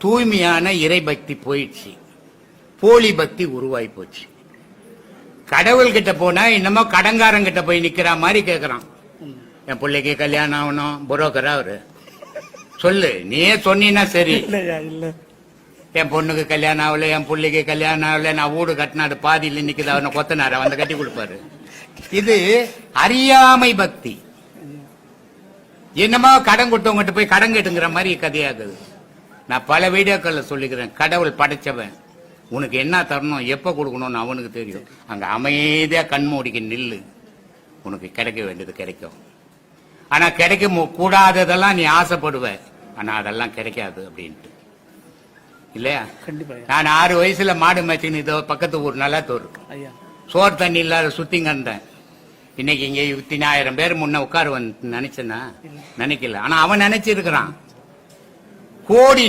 தூய்மையான இறை பக்தி போயிடுச்சு, போலி பக்தி உருவாகி போச்சு. கடவுள் கிட்ட போனா என்னமோ கடங்காரங்கிட்ட போய் நிக்கிற மாதிரி கேக்குறான். என் பிள்ளைக்கு கல்யாணம் ஆகணும், புரோக்கரா அவரு சொல்லு, நீயே சொன்னீன்னா சரி. என் பொண்ணுக்கு கல்யாணம் ஆகல, என் பிள்ளைக்கு கல்யாணம் ஆகல, நான் வீடு கட்டினா அது பாதியில் நிக்குது, அவனை கொத்தனார வந்து கட்டி கொடுப்பாரு. இது அறியாமை பக்தி. என்னமோ கடன் கொடுத்தவங்கிட்ட போய் கடன் கேட்டுங்கிற மாதிரி கதையாகுது. நான் பல வீடியோக்கள்ல சொல்லிக்கிறேன், கடவுள் படைச்சவன், உனக்கு என்ன தரணும் எப்ப கொடுக்கணும்னு அவனுக்கு தெரியும். அங்க அமைதியா கண்மூடிக்கு நில்லு, உனக்கு கிடைக்க வேண்டியது கிடைக்கும். ஆனா கிடைக்க கூடாததெல்லாம் நீ ஆசைப்படுவ, ஆனா அதெல்லாம் கிடைக்காது அப்படின்ட்டு இல்லையா? நான் 6 வயசுல மாடு மேய்ச்சின்னு இதோ பக்கத்து ஊர் நல்லாத்தூர் சோறு தண்ணி இல்லாத சுத்திங்கன்றேன். இன்னைக்கு இங்க 10,000 பேர் முன்ன உட்காரு வந்து நினைச்சேன்னா நினைக்கல. ஆனா அவன் நினைச்சிருக்கிறான் கோடி